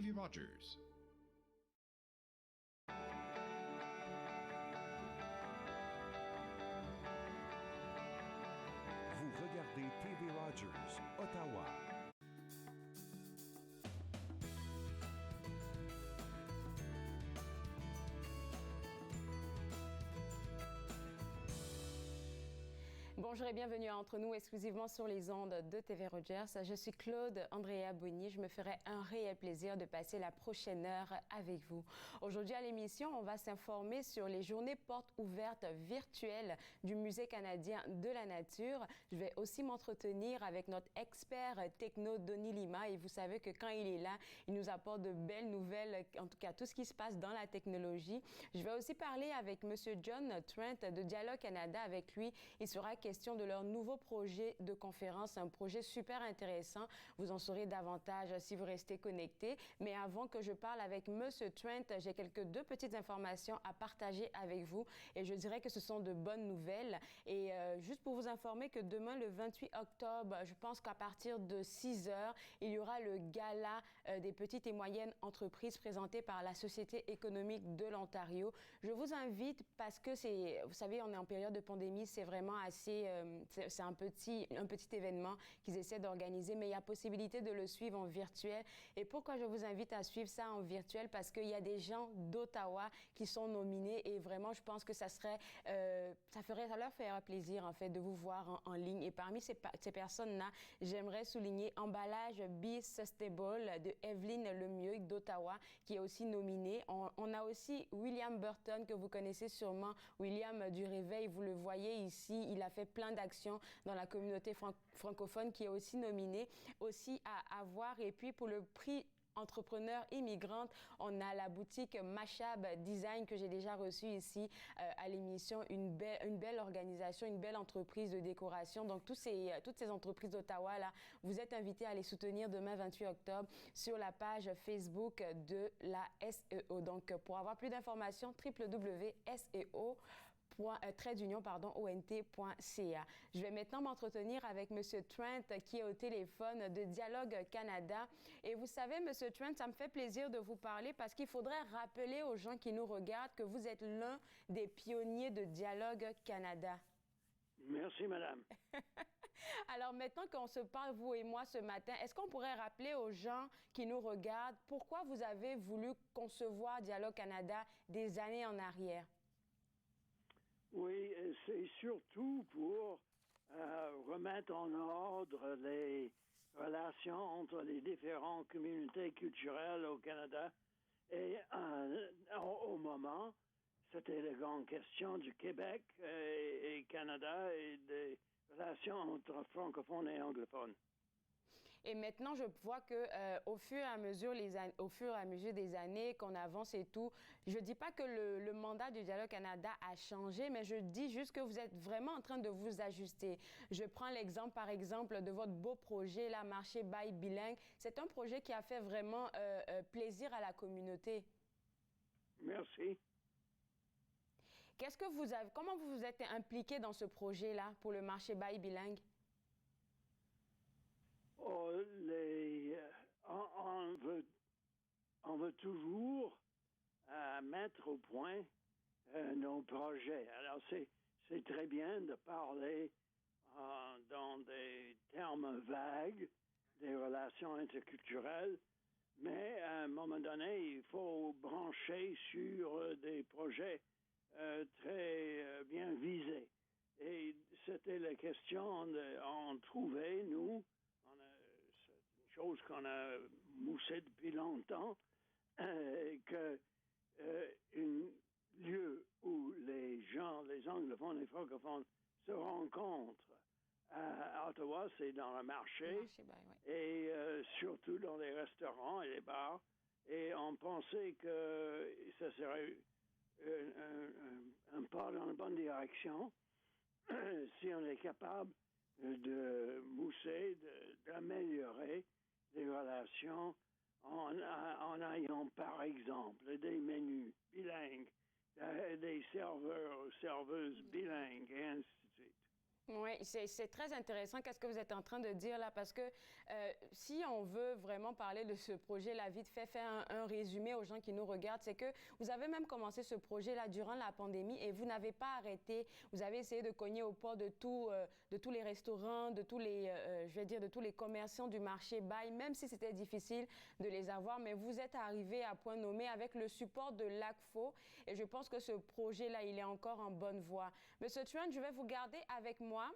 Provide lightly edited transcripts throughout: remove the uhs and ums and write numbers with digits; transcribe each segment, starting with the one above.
TV Rogers. Vous regardez TV Rogers, Ottawa. Bonjour et bienvenue à Entre nous, exclusivement sur les ondes de TV Rogers. Je suis Claude Andrea Bonny. Je me ferai un réel plaisir de passer la prochaine heure avec vous. Aujourd'hui à l'émission, on va s'informer sur les journées portes ouvertes virtuelles du Musée canadien de la nature. Je vais aussi m'entretenir avec notre expert techno, Donny Lima. Et vous savez que quand il est là, il nous apporte de belles nouvelles, en tout cas tout ce qui se passe dans la technologie. Je vais aussi parler avec M. John Trent de Dialogue Canada. Avec lui, il sera question de leur nouveau projet de conférence, un projet super intéressant. Vous en saurez davantage si vous restez connectés. Mais avant que je parle avec M. Trent, j'ai deux petites informations à partager avec vous et je dirais que ce sont de bonnes nouvelles. Et juste pour vous informer que demain, le 28 octobre, je pense qu'à partir de 6 heures, il y aura le gala des petites et moyennes entreprises présenté par la Société économique de l'Ontario. Je vous invite parce que vous savez, on est en période de pandémie, c'est vraiment assez c'est un petit événement qu'ils essaient d'organiser, mais il y a possibilité de le suivre en virtuel. Et pourquoi je vous invite à suivre ça en virtuel? Parce qu'il y a des gens d'Ottawa qui sont nominés et vraiment, je pense que ça leur ferait plaisir, en fait, de vous voir en ligne. Et parmi ces personnes-là, j'aimerais souligner Emballage Be Sustainable de Evelyne Lemieux d'Ottawa, qui est aussi nominée. On a aussi William Burton, que vous connaissez sûrement, William du Réveil, vous le voyez ici, il a fait plein d'actions dans la communauté francophone qui est aussi nominée, aussi à voir. Et puis pour le prix entrepreneur immigrante, on a la boutique Mashab Design que j'ai déjà reçue ici à l'émission, une belle organisation, une belle entreprise de décoration. Donc toutes ces entreprises d'Ottawa là, vous êtes invités à les soutenir demain 28 octobre sur la page Facebook de la SEO. Donc pour avoir plus d'informations, www.seo.com. ont.ca. Je vais maintenant m'entretenir avec M. Trent qui est au téléphone de Dialogue Canada. Et vous savez, M. Trent, ça me fait plaisir de vous parler parce qu'il faudrait rappeler aux gens qui nous regardent que vous êtes l'un des pionniers de Dialogue Canada. Merci, madame. Alors maintenant qu'on se parle, vous et moi, ce matin, est-ce qu'on pourrait rappeler aux gens qui nous regardent pourquoi vous avez voulu concevoir Dialogue Canada des années en arrière? Oui, c'est surtout pour remettre en ordre les relations entre les différentes communautés culturelles au Canada. Et au moment, c'était la grande question du Québec et Canada et des relations entre francophones et anglophones. Et maintenant, je vois que au fur et à mesure des années, qu'on avance et tout, je dis pas que le mandat du Dialogue Canada a changé, mais je dis juste que vous êtes vraiment en train de vous ajuster. Je prends l'exemple, par exemple, de votre beau projet, là, Marché by Bilingue. C'est un projet qui a fait vraiment plaisir à la communauté. Merci. Comment vous vous êtes impliqué dans ce projet-là pour le Marché by Bilingue? On veut toujours mettre au point nos projets. Alors, c'est très bien de parler dans des termes vagues des relations interculturelles, mais à un moment donné, il faut brancher sur des projets très bien visés. Et c'était la question, on trouvait, nous, c'est une chose qu'on a moussé depuis longtemps, que un lieu où les gens, les anglophones et les francophones se rencontrent à Ottawa, c'est dans le marché, et surtout dans les restaurants et les bars. Et on pensait que ça serait un pas dans la bonne direction si on est capable de mousser, d'améliorer les relations en ayant, par exemple, des menus bilingues, des serveurs ou serveuses bilingues, et ainsi de suite. Oui, c'est très intéressant. Qu'est-ce que vous êtes en train de dire là? Parce que si on veut vraiment parler de ce projet-là, vite fait, faire un résumé aux gens qui nous regardent, c'est que vous avez même commencé ce projet-là durant la pandémie et vous n'avez pas arrêté. Vous avez essayé de cogner aux portes de tous les restaurants, de tous les, je vais dire, de tous les commerçants du marché bail, même si c'était difficile de les avoir. Mais vous êtes arrivé à point nommé avec le support de l'ACFO et je pense que ce projet-là, il est encore en bonne voie. Monsieur Trent, je vais vous garder avec moi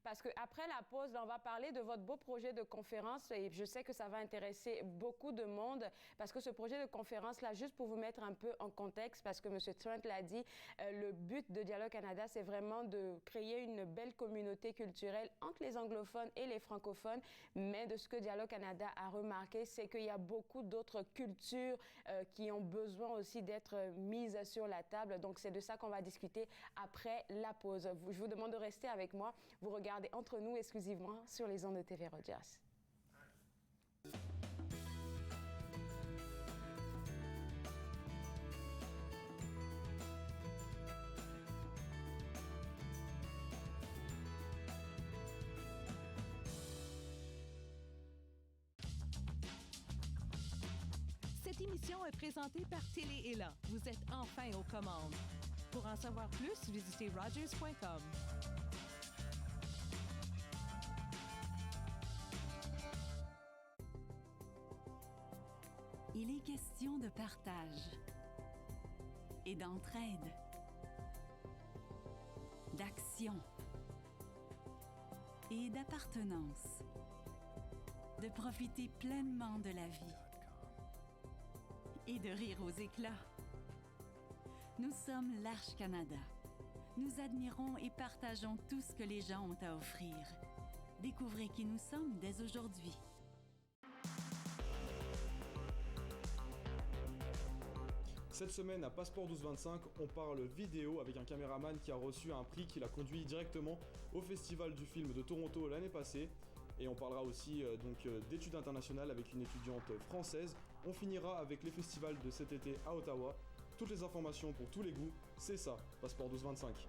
parce qu'après la pause, on va parler de votre beau projet de conférence et je sais que ça va intéresser beaucoup de monde parce que ce projet de conférence-là, juste pour vous mettre un peu en contexte, parce que M. Trent l'a dit, le but de Dialogue Canada, c'est vraiment de créer une belle communauté culturelle entre les anglophones et les francophones, mais de ce que Dialogue Canada a remarqué, c'est qu'il y a beaucoup d'autres cultures qui ont besoin aussi d'être mises sur la table. Donc, c'est de ça qu'on va discuter après la pause. Je vous demande de rester avec moi. Vous regardez Entre nous exclusivement sur les ondes de TV Rogers. Cette émission est présentée par Télé est là. Vous êtes enfin aux commandes. Pour en savoir plus, visitez rogers.com. Il est question de partage et d'entraide, d'action et d'appartenance, de profiter pleinement de la vie et de rire aux éclats. Nous sommes l'Arche Canada. Nous admirons et partageons tout ce que les gens ont à offrir. Découvrez qui nous sommes dès aujourd'hui. Cette semaine à Passeport 1225, on parle vidéo avec un caméraman qui a reçu un prix qui l'a conduit directement au Festival du film de Toronto l'année passée. Et on parlera aussi d'études internationales avec une étudiante française. On finira avec les festivals de cet été à Ottawa. Toutes les informations pour tous les goûts, c'est ça, Passeport 1225.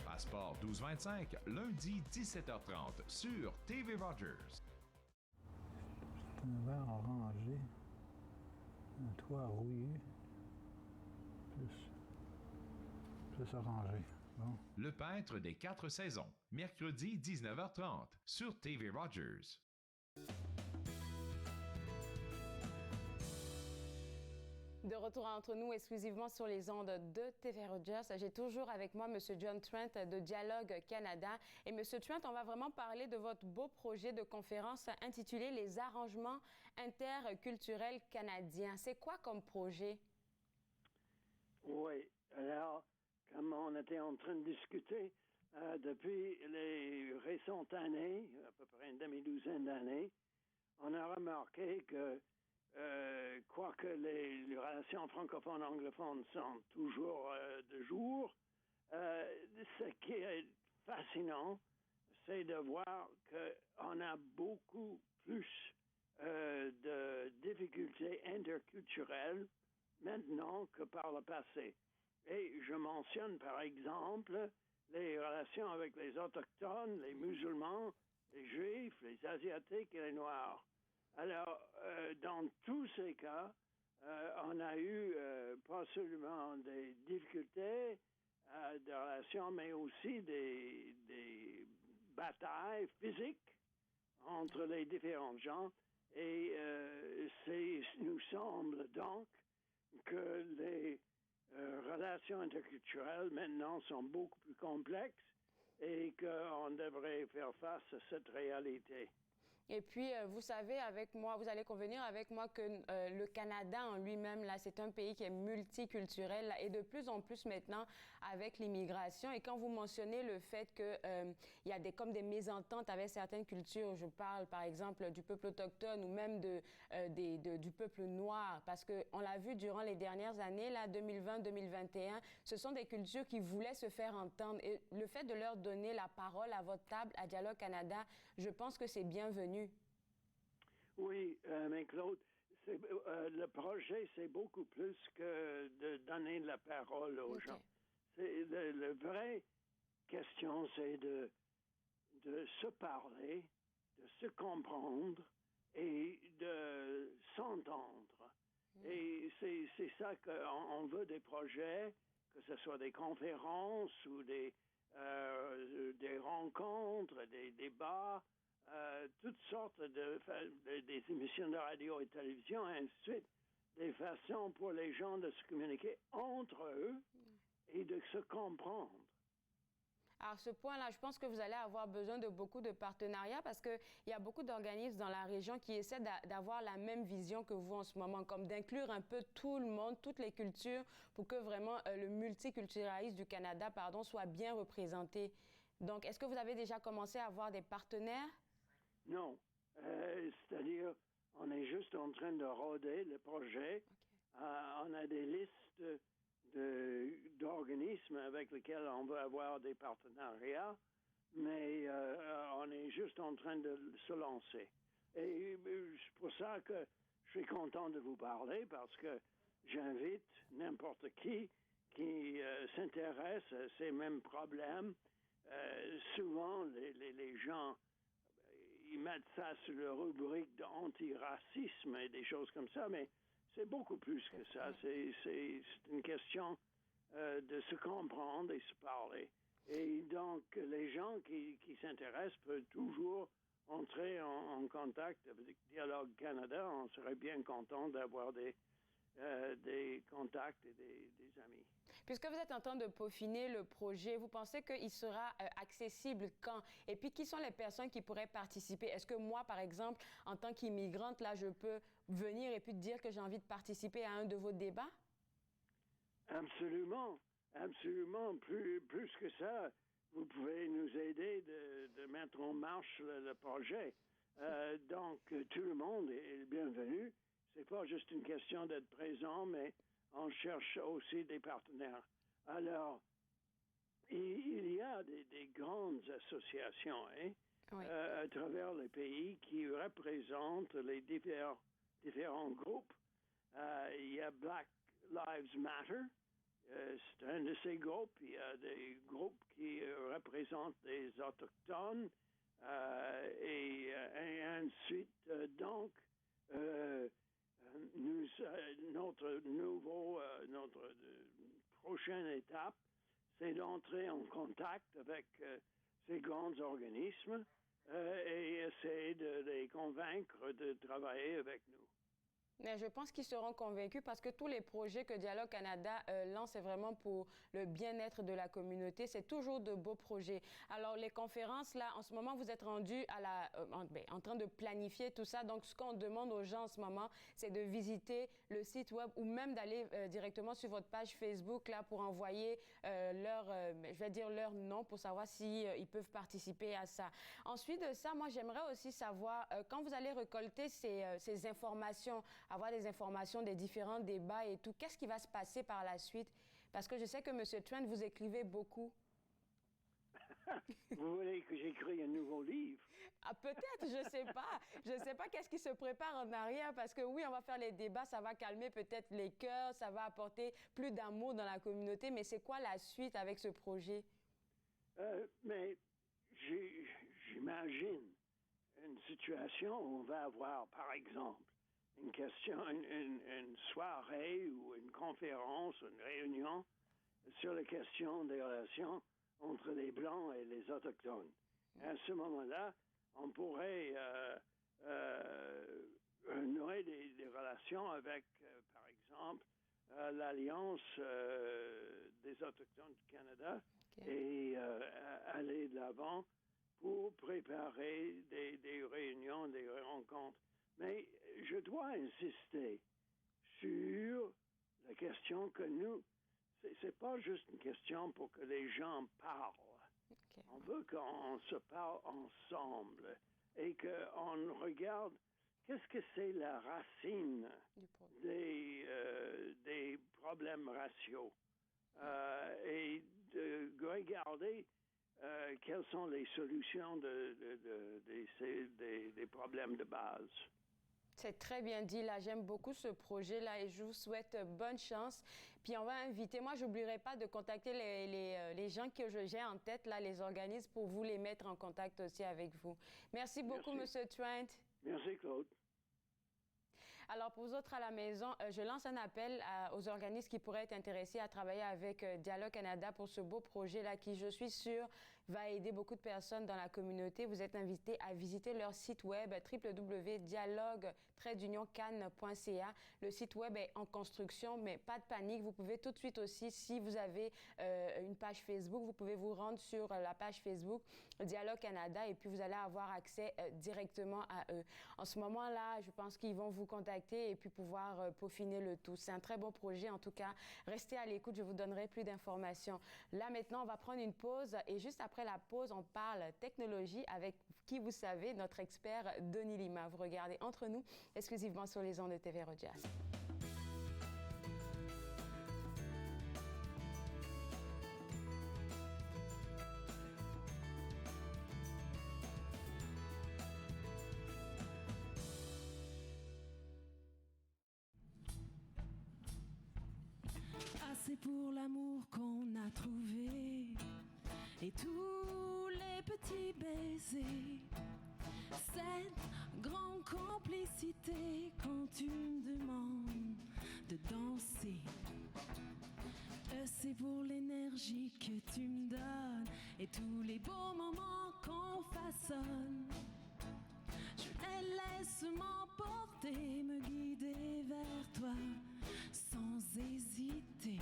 Passeport 1225, lundi 17h30 sur TV Rogers. C'est un verre orangé, un toit rouillé, plus orangé. Bon. Le peintre des 4 saisons, mercredi 19h30 sur TV Rogers. De retour entre nous exclusivement sur les ondes de TV Rogers. J'ai toujours avec moi M. John Trent de Dialogue Canada. Et M. Trent, on va vraiment parler de votre beau projet de conférence intitulé « Les arrangements interculturels canadiens ». C'est quoi comme projet? Oui, alors, comme on était en train de discuter, depuis les récentes années, à peu près une demi-douzaine d'années, on a remarqué que quoique les relations francophones-anglophones sont toujours de jour, ce qui est fascinant, c'est de voir qu'on a beaucoup plus de difficultés interculturelles maintenant que par le passé. Et je mentionne par exemple les relations avec les Autochtones, les musulmans, les Juifs, les Asiatiques et les Noirs. Alors, dans tous ces cas, on a eu pas seulement des difficultés de relations, mais aussi des batailles physiques entre les différents gens. Et nous semble donc que les relations interculturelles maintenant sont beaucoup plus complexes et qu'on devrait faire face à cette réalité. Et puis, vous savez, avec moi, vous allez convenir avec moi que le Canada en lui-même, là, c'est un pays qui est multiculturel là, et de plus en plus maintenant avec l'immigration. Et quand vous mentionnez le fait qu'il y a comme des mésententes avec certaines cultures, je parle par exemple du peuple autochtone ou même du peuple noir, parce qu'on l'a vu durant les dernières années, là, 2020-2021, ce sont des cultures qui voulaient se faire entendre. Et le fait de leur donner la parole à votre table, à Dialogue Canada, je pense que c'est bienvenu. Oui, mais Claude, le projet, c'est beaucoup plus que de donner la parole aux gens. C'est la vraie question, c'est de se parler, de se comprendre et de s'entendre. Et c'est ça qu'on veut des projets, que ce soit des conférences ou des rencontres, des débats, toutes sortes des émissions de radio et télévision, et ainsi de suite, des façons pour les gens de se communiquer entre eux et de se comprendre. À ce point-là, je pense que vous allez avoir besoin de beaucoup de partenariats parce qu'il y a beaucoup d'organismes dans la région qui essaient d'avoir la même vision que vous en ce moment, comme d'inclure un peu tout le monde, toutes les cultures, pour que vraiment le multiculturalisme du Canada, soit bien représenté. Donc, est-ce que vous avez déjà commencé à avoir des partenaires? Non. C'est-à-dire, on est juste en train de roder le projet. Okay. On a des listes d'organismes avec lesquels on veut avoir des partenariats, mais on est juste en train de se lancer. Et c'est pour ça que je suis content de vous parler, parce que j'invite n'importe qui s'intéresse à ces mêmes problèmes. Souvent, les gens, ils mettent ça sur la rubrique d'antiracisme et des choses comme ça, mais c'est beaucoup plus que ça. C'est une question de se comprendre et se parler. Et donc, les gens qui s'intéressent peuvent toujours entrer en contact avec Dialogue Canada. On serait bien content d'avoir des contacts et des amis. Puisque vous êtes en train de peaufiner le projet, vous pensez qu'il sera accessible quand? Et puis, qui sont les personnes qui pourraient participer? Est-ce que moi, par exemple, en tant qu'immigrante, là, je peux venir et puis dire que j'ai envie de participer à un de vos débats? Absolument. Absolument. Plus que ça, vous pouvez nous aider de mettre en marche le projet. Donc, tout le monde est le bienvenu. C'est pas juste une question d'être présent, mais on cherche aussi des partenaires. Alors, il y a des grandes associations oui. À travers le pays qui représentent les différents groupes. Il y a Black Lives Matter. C'est un de ces groupes. Il y a des groupes qui représentent les Autochtones. Et ensuite, donc, notre prochaine étape, c'est d'entrer en contact avec ces grands organismes et essayer de les convaincre de travailler avec nous. Mais je pense qu'ils seront convaincus parce que tous les projets que Dialogue Canada lance, c'est vraiment pour le bien-être de la communauté. C'est toujours de beaux projets. Alors, les conférences, là, en ce moment, vous êtes rendus en train de planifier tout ça. Donc, ce qu'on demande aux gens en ce moment, c'est de visiter le site web ou même d'aller directement sur votre page Facebook, là, pour envoyer leur nom pour savoir si ils peuvent participer à ça. Ensuite de ça, moi, j'aimerais aussi savoir, quand vous allez récolter ces informations, avoir des informations des différents débats et tout, qu'est-ce qui va se passer par la suite? Parce que je sais que M. Trent, vous écrivez beaucoup. Vous voulez que j'écrive un nouveau livre? Ah, peut-être, je ne sais pas. Je ne sais pas qu'est-ce qui se prépare en arrière, parce que oui, on va faire les débats, ça va calmer peut-être les cœurs, ça va apporter plus d'amour dans la communauté, mais c'est quoi la suite avec ce projet? Mais j'imagine une situation où on va avoir, par exemple, une soirée ou une conférence, une réunion sur la question des relations entre les Blancs et les Autochtones. À ce moment-là, on pourrait nouer des relations avec, par exemple, l'Alliance des Autochtones du Canada et aller de l'avant pour préparer des réunions, des rencontres. Mais je dois insister sur la question que nous, c'est pas juste une question pour que les gens parlent. Okay. On veut qu'on se parle ensemble et qu'on regarde qu'est-ce que c'est la racine des problèmes raciaux et de regarder quelles sont les solutions des problèmes de base. C'est très bien dit, là. J'aime beaucoup ce projet-là et je vous souhaite bonne chance. Puis on va inviter, moi, j'oublierai pas de contacter les gens que j'ai en tête, là, les organismes, pour vous les mettre en contact aussi avec vous. Merci beaucoup, Monsieur Trent. Merci, Claude. Alors, pour vous autres à la maison, je lance un appel aux organismes qui pourraient être intéressés à travailler avec Dialogue Canada pour ce beau projet-là qui, je suis sûre, va aider beaucoup de personnes dans la communauté. Vous êtes invités à visiter leur site web www.dialogue-cannes.ca. Le site web est en construction, mais pas de panique. Vous pouvez tout de suite aussi, si vous avez une page Facebook, vous pouvez vous rendre sur la page Facebook Dialogue Canada et puis vous allez avoir accès directement à eux. En ce moment-là, je pense qu'ils vont vous contacter et puis pouvoir peaufiner le tout. C'est un très bon projet. En tout cas, restez à l'écoute. Je vous donnerai plus d'informations. Là, maintenant, on va prendre une pause et juste après la pause, on parle technologie avec qui vous savez, notre expert Denis Lima. Vous regardez Entre nous, exclusivement sur les ondes de TV Rogers. Assez pour l'amour qu'on a trouvé et tous les petits baisers, cette grande complicité quand tu me demandes de danser. C'est pour l'énergie que tu me donnes et tous les beaux moments qu'on façonne. Je les laisse m'emporter, me guider vers toi sans hésiter.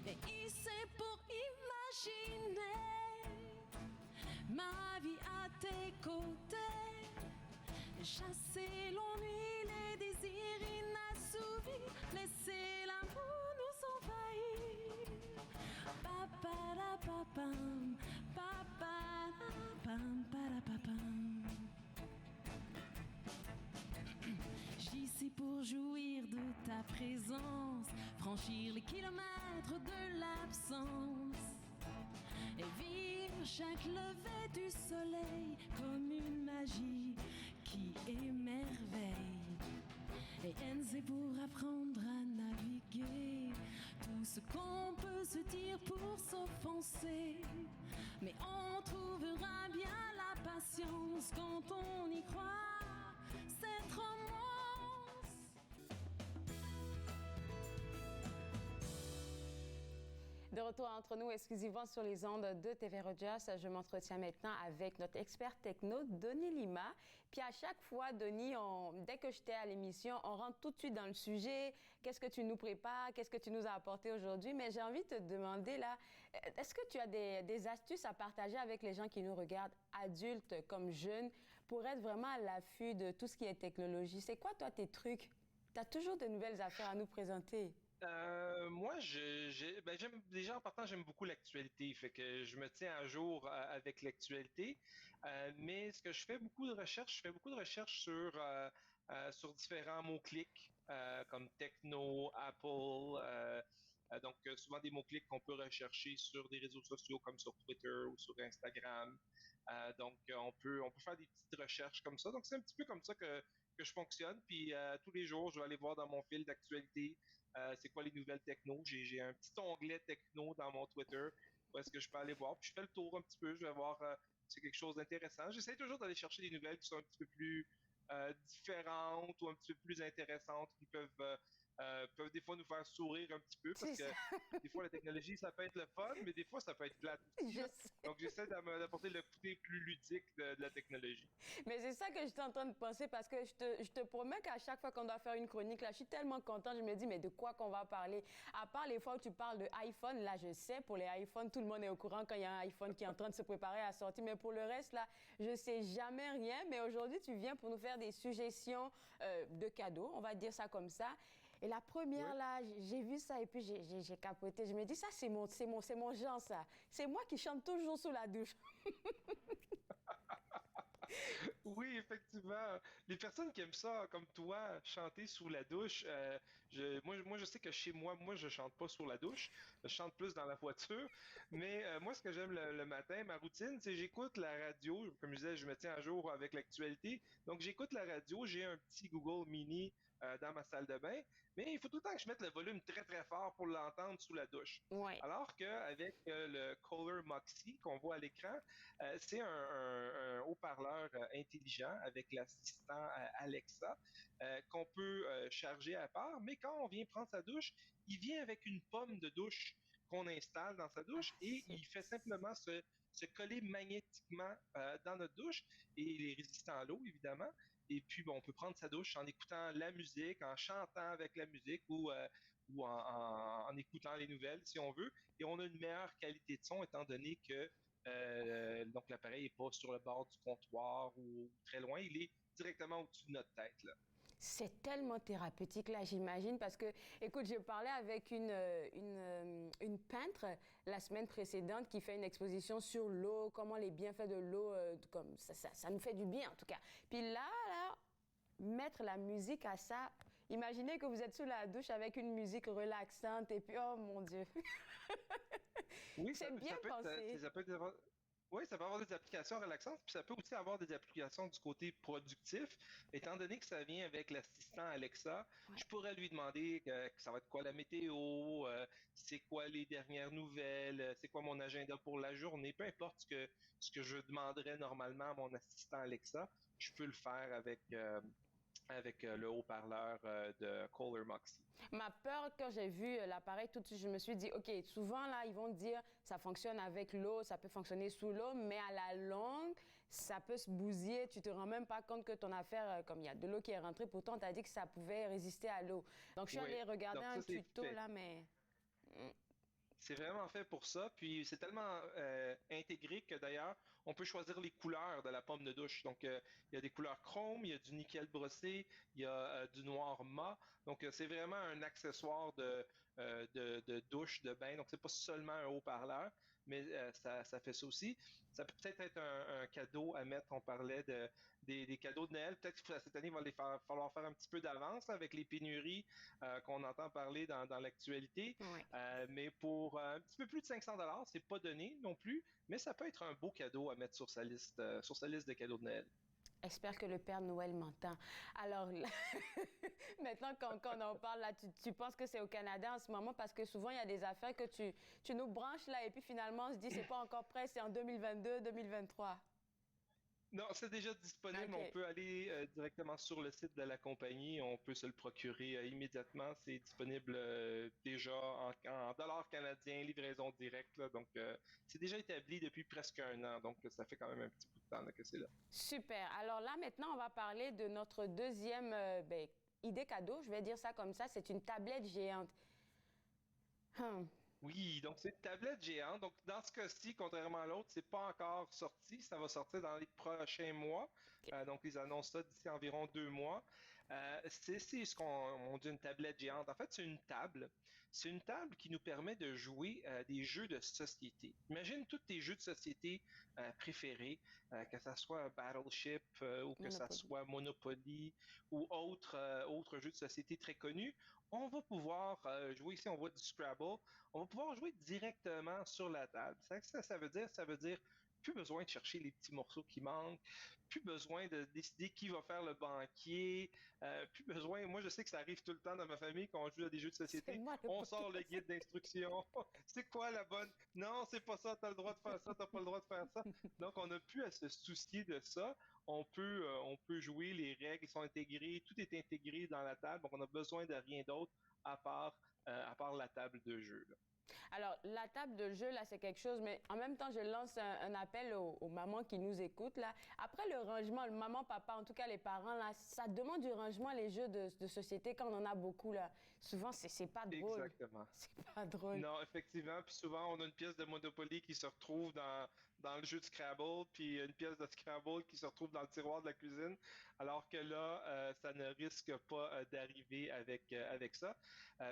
Et c'est pour imaginer ma vie à tes côtés, chasser l'ennui, les désirs inassouvis, laisser l'amour nous envahir. Paparapapam, paparapam, parapapam. J'y pour jouir de ta présence, franchir les kilomètres de l'absence et vivre chaque lever du soleil comme une magie qui émerveille. Et N, c'est pour apprendre à naviguer tout ce qu'on peut se dire pour s'offenser, mais on trouvera bien la patience quand on y croit. Cette romance. De retour entre nous exclusivement sur les ondes de TV Rogers, je m'entretiens maintenant avec notre expert techno, Denis Lima. Puis à chaque fois, Denis, dès que j'étais à l'émission, on rentre tout de suite dans le sujet. Qu'est-ce que tu nous prépares? Qu'est-ce que tu nous as apporté aujourd'hui? Mais j'ai envie de te demander là, est-ce que tu as des astuces à partager avec les gens qui nous regardent, adultes comme jeunes, pour être vraiment à l'affût de tout ce qui est technologie? C'est quoi, toi, tes trucs? Tu as toujours de nouvelles affaires à nous présenter. Moi, j'aime déjà en partant, j'aime beaucoup l'actualité, fait que je me tiens à jour avec l'actualité. Mais ce que je fais beaucoup de recherches, sur différents mots-clics comme techno, Apple. Donc, souvent des mots-clics qu'on peut rechercher sur des réseaux sociaux comme sur Twitter ou sur Instagram. Donc, on peut faire des petites recherches comme ça. Donc, c'est un petit peu comme ça que je fonctionne. Puis, tous les jours, je vais aller voir dans mon fil d'actualité c'est quoi les nouvelles techno. J'ai un petit onglet techno dans mon Twitter où est-ce que je peux aller voir. Puis, je fais le tour un petit peu. Je vais voir si c'est quelque chose d'intéressant. J'essaie toujours d'aller chercher des nouvelles qui sont un petit peu plus différentes ou un petit peu plus intéressantes, qui peuvent des fois nous faire sourire un petit peu, parce que des fois la technologie ça peut être le fun, mais des fois ça peut être plate aussi. Donc j'essaie d'apporter le côté plus ludique de la technologie. Mais c'est ça que j'étais en train de penser, parce que je te promets qu'à chaque fois qu'on doit faire une chronique, là, je suis tellement contente, je me dis mais de quoi qu'on va parler? À part les fois où tu parles de iPhone, là je sais, pour les iPhones, tout le monde est au courant quand il y a un iPhone qui est en train de se préparer à sortir, mais pour le reste là, je sais jamais rien. Mais aujourd'hui tu viens pour nous faire des suggestions de cadeaux, on va dire ça comme ça. Et la première, là, j'ai vu ça et puis j'ai capoté. Je me dis, ça, c'est mon genre, ça. C'est moi qui chante toujours sous la douche. Oui, effectivement. Les personnes qui aiment ça, comme toi, chanter sous la douche, moi, je sais que chez moi, je chante pas sous la douche. Je chante plus dans la voiture. Mais moi, ce que j'aime le matin, ma routine, c'est j'écoute la radio. Comme je disais, je me tiens à jour avec l'actualité. Donc, j'écoute la radio. J'ai un petit Google Mini dans ma salle de bain. Mais il faut tout le temps que je mette le volume très, très fort pour l'entendre sous la douche. Ouais. Alors qu'avec le Kohler Moxie qu'on voit à l'écran, c'est un haut-parleur intelligent avec l'assistant Alexa qu'on peut charger à part, mais quand on vient prendre sa douche, il vient avec une pomme de douche qu'on installe dans sa douche et il fait simplement se coller magnétiquement dans notre douche et il est résistant à l'eau, évidemment. Et puis, bon, on peut prendre sa douche en écoutant la musique, en chantant avec la musique ou en écoutant les nouvelles, si on veut. Et on a une meilleure qualité de son étant donné que donc l'appareil n'est pas sur le bord du comptoir ou très loin, il est directement au-dessus de notre tête, là. C'est tellement thérapeutique là, j'imagine, parce que, écoute, j'ai parlé avec une peintre la semaine précédente qui fait une exposition sur l'eau, comment les bienfaits de l'eau, comme ça nous fait du bien en tout cas. Puis là, mettre la musique à ça, imaginez que vous êtes sous la douche avec une musique relaxante et puis, oh mon Dieu, Oui, c'est bien pensé. Oui, ça peut avoir des applications relaxantes, puis ça peut aussi avoir des applications du côté productif. Étant donné que ça vient avec l'assistant Alexa, je pourrais lui demander que ça va être quoi la météo, c'est quoi les dernières nouvelles, c'est quoi mon agenda pour la journée, peu importe ce que je demanderais normalement à mon assistant Alexa, je peux le faire avec le haut-parleur de Kohler Moxie. Ma peur, quand j'ai vu l'appareil, tout de suite, je me suis dit, OK, souvent, là, ils vont dire, ça fonctionne avec l'eau, ça peut fonctionner sous l'eau, mais à la longue, ça peut se bousiller. Tu te rends même pas compte que ton affaire, comme il y a de l'eau qui est rentrée, pourtant, tu as dit que ça pouvait résister à l'eau. Donc, je suis allée regarder un tuto, là, mais... C'est vraiment fait pour ça, puis c'est tellement intégré que d'ailleurs, on peut choisir les couleurs de la pomme de douche. Donc, il y a des couleurs chrome, il y a du nickel brossé, il y a du noir mat. Donc, c'est vraiment un accessoire de douche, de bain. Donc, c'est pas seulement un haut-parleur, mais ça fait ça aussi. Ça peut peut-être être un cadeau à mettre. On parlait des cadeaux de Noël. Peut-être que cette année, il va falloir faire un petit peu d'avance avec les pénuries qu'on entend parler dans l'actualité. Mais pour un petit peu plus de 500$, c'est pas donné non plus, mais ça peut être un beau cadeau à mettre sur sa liste de cadeaux de Noël. J'espère que le Père Noël m'entend. Alors, maintenant, quand on en parle, là, tu penses que c'est au Canada en ce moment parce que souvent, il y a des affaires que tu nous branches là et puis finalement, on se dit, c'est pas encore prêt, c'est en 2022, 2023. Non, c'est déjà disponible. Okay. On peut aller directement sur le site de la compagnie. On peut se le procurer immédiatement. C'est disponible déjà en dollars canadiens, livraison directe. Là. Donc, c'est déjà établi depuis presque 1 an. Donc, ça fait quand même un petit bout de temps là, que c'est là. Super. Alors là, maintenant, on va parler de notre deuxième idée cadeau. Je vais dire ça comme ça. C'est une tablette géante. Oui, donc c'est une tablette géante. Donc, dans ce cas-ci, contrairement à l'autre, c'est pas encore sorti. Ça va sortir dans les prochains mois. Okay. Donc, ils annoncent ça d'ici environ 2 mois. C'est ce qu'on dit une tablette géante. En fait, c'est une table. C'est une table qui nous permet de jouer des jeux de société. Imagine tous tes jeux de société préférés, que ce soit Battleship ou que ce soit Monopoly ou autres jeux de société très connus. On va pouvoir jouer ici, on voit du Scrabble, on va pouvoir jouer directement sur la table. Ça veut dire plus besoin de chercher les petits morceaux qui manquent, plus besoin de décider qui va faire le banquier, plus besoin, moi je sais que ça arrive tout le temps dans ma famille quand on joue à des jeux de société, on sort le guide d'instruction, c'est quoi la bonne, non c'est pas ça, t'as le droit de faire ça, t'as pas le droit de faire ça, donc on n'a plus à se soucier de ça, on peut jouer, les règles sont intégrées, tout est intégré dans la table, donc on a besoin de rien d'autre à part la table de jeu, là. Alors, la table de jeu, là, c'est quelque chose, mais en même temps, je lance un appel aux mamans qui nous écoutent, là. Après le rangement, le maman, papa, en tout cas les parents, là, ça demande du rangement, les jeux de société, quand on en a beaucoup, là. Souvent, c'est pas drôle. Exactement. C'est pas drôle. Non, effectivement. Puis souvent, on a une pièce de Monopoly qui se retrouve dans le jeu de Scrabble, puis une pièce de Scrabble qui se retrouve dans le tiroir de la cuisine, alors que là, ça ne risque pas d'arriver avec ça.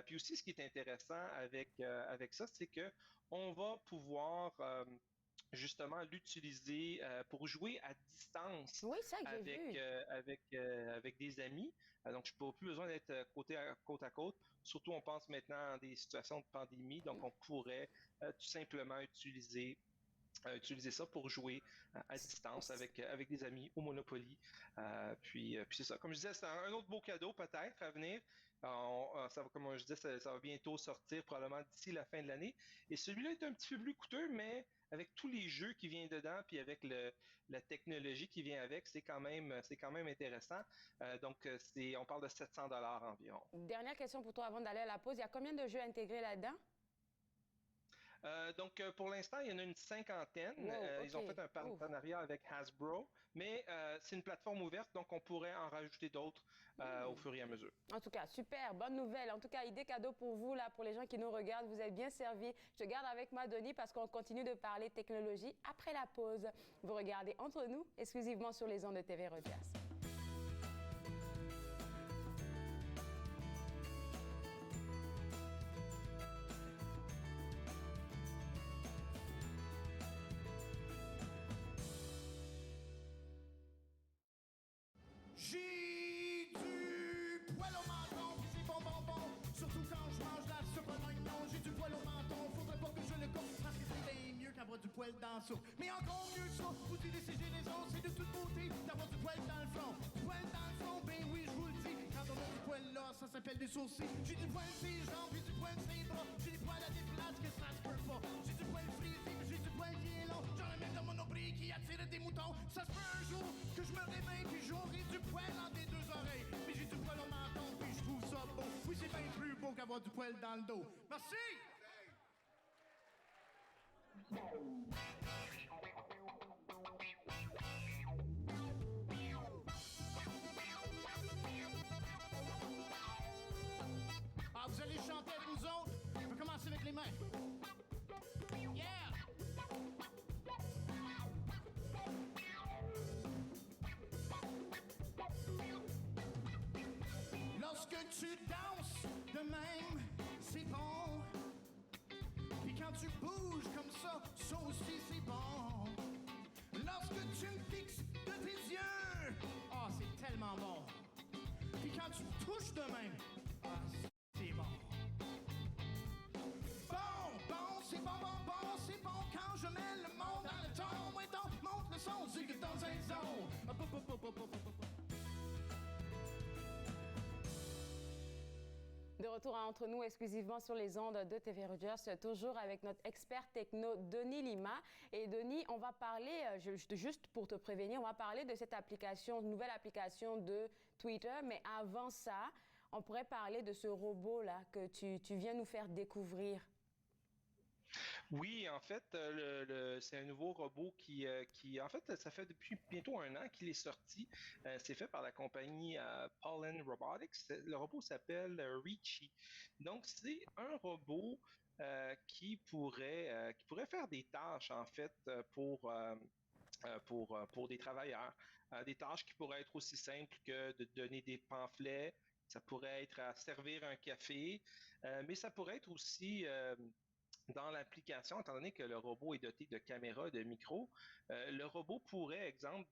Puis aussi, ce qui est intéressant avec ça, c'est que on va pouvoir justement l'utiliser pour jouer à distance Oui, ça que j'ai vu. avec des amis. Donc, je n'ai plus besoin d'être côte à côte. Surtout, on pense maintenant à des situations de pandémie. Donc, on pourrait tout simplement utiliser ça pour jouer à distance avec des amis au Monopoly. Puis c'est ça. Comme je disais, c'est un autre beau cadeau peut-être à venir. Ça va, comme je disais, ça va bientôt sortir, probablement d'ici la fin de l'année. Et celui-là est un petit peu plus coûteux, mais avec tous les jeux qui viennent dedans, puis avec la technologie qui vient avec, c'est quand même intéressant. Donc, on parle de 700 $ environ. Dernière question pour toi avant d'aller à la pause. Il y a combien de jeux intégrés là-dedans? Donc, pour l'instant, il y en a une cinquantaine. Wow, okay. Ils ont fait un partenariat avec Hasbro, mais c'est une plateforme ouverte, donc on pourrait en rajouter d'autres au fur et à mesure. En tout cas, super, bonne nouvelle. En tout cas, idée cadeau pour vous, là, pour les gens qui nous regardent. Vous êtes bien servis. Je te garde avec moi, Denis, parce qu'on continue de parler technologie après la pause. Vous regardez Entre nous, exclusivement sur les ondes de TV Rogers. J'ai du poil au menton, c'est bon, surtout quand je mange la soupe à l'oignon. J'ai du poil au menton, faudrait pas que je le coupe, parce que c'est bien mieux qu'avoir du poil dans la soupe. Mais encore mieux que ça, vous direz c'est génération, c'est de toute beauté d'avoir du poil dans le front. Du poil dans le front, ben oui, je vous le dis, quand on a du poil là, ça s'appelle des sourcils. J'ai du poil sur les jambes, j'ai du poil sur les bras, j'ai des poils à des places que ça se peut pas. J'ai du poil frisé, j'ai du poil qui est long, j'en ai même dans mon nombril qui attire des moutons. Ça se peut un jour que je me réveille puis j'aurai du poil dans des deux oreilles. Mais j'ai du poil au menton puis je trouve ça beau. Oui, c'est bien plus beau qu'avoir du poil dans le dos. Merci! Ah, vous allez chanter avec nous autres? On va commencer avec les mains. Yeah! Lorsque tu danses de même, c'est bon. Puis quand tu bouges comme ça aussi c'est bon. Lorsque tu me fixes de tes yeux, ah, c'est tellement bon. Puis quand tu me touches de même, ah, c'est bon. Bon, c'est bon, c'est bon quand je mets le monde dans le ton. Ouais, donc, monte le son, c'est que dans un zone. De retour à Entre nous, exclusivement sur les ondes de TV Rogers, toujours avec notre expert techno, Denis Lima. Et Denis, on va parler, juste pour te prévenir, on va parler de cette application, nouvelle application de Twitter. Mais avant ça, on pourrait parler de ce robot-là que tu viens nous faire découvrir. Oui, en fait, c'est un nouveau robot qui, en fait, ça fait depuis bientôt 1 an qu'il est sorti. C'est fait par la compagnie Pollen Robotics. Le robot s'appelle Reachy. Donc, c'est un robot qui pourrait faire des tâches, en fait, pour des travailleurs. Des tâches qui pourraient être aussi simples que de donner des pamphlets. Ça pourrait être à servir un café, mais ça pourrait être aussi... dans l'application, étant donné que le robot est doté de caméras et de micros, le robot pourrait, exemple,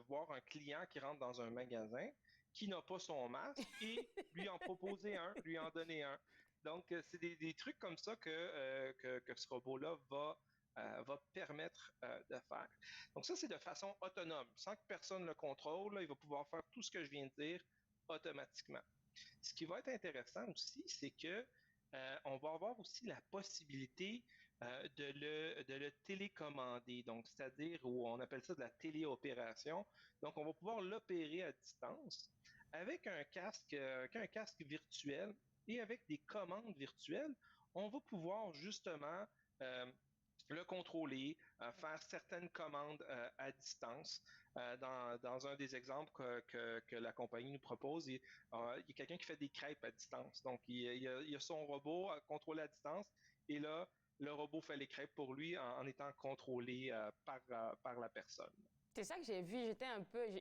voir un client qui rentre dans un magasin, qui n'a pas son masque, et lui en proposer un, lui en donner un. Donc, c'est des trucs comme ça que ce robot-là va permettre de faire. Donc ça, c'est de façon autonome, sans que personne le contrôle. Là, il va pouvoir faire tout ce que je viens de dire automatiquement. Ce qui va être intéressant aussi, c'est que on va avoir aussi la possibilité de le télécommander, donc c'est-à-dire où on appelle ça de la téléopération. Donc, on va pouvoir l'opérer à distance avec un casque virtuel et avec des commandes virtuelles. On va pouvoir justement le contrôler, faire certaines commandes à distance. Dans un des exemples que la compagnie nous propose, il y a quelqu'un qui fait des crêpes à distance. Donc, il y a son robot à contrôler à distance et là, le robot fait les crêpes pour lui en étant contrôlé par la personne. C'est ça que j'ai vu.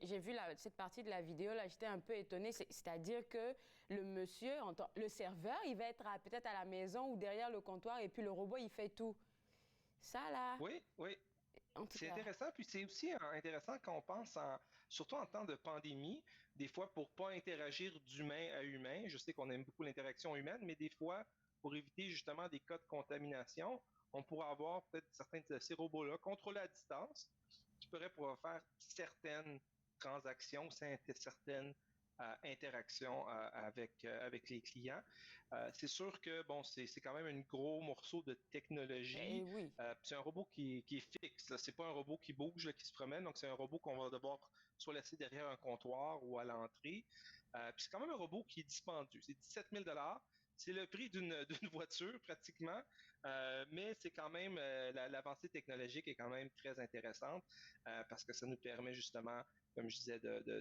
J'ai vu cette partie de la vidéo là. J'étais un peu étonnée. C'est-à-dire que le monsieur, le serveur, il va être peut-être à la maison ou derrière le comptoir et puis le robot il fait tout. Ça là. Oui. C'est intéressant, puis c'est aussi intéressant quand on pense, surtout en temps de pandémie, des fois pour pas interagir d'humain à humain. Je sais qu'on aime beaucoup l'interaction humaine, mais des fois, pour éviter justement des cas de contamination, on pourrait avoir peut-être certains de ces robots-là contrôlés à distance qui pourraient pouvoir faire certaines transactions, certaines interactions avec les clients. C'est sûr que bon, c'est quand même un gros morceau de technologie. Oui. C'est un robot qui est fixe. C'est pas un robot qui bouge, là, qui se promène. Donc c'est un robot qu'on va devoir soit laisser derrière un comptoir ou à l'entrée. Puis c'est quand même un robot qui est dispendieux. C'est 17 000 $. C'est le prix d'une voiture pratiquement, mais c'est quand même l'avancée technologique est quand même très intéressante parce que ça nous permet justement, comme je disais,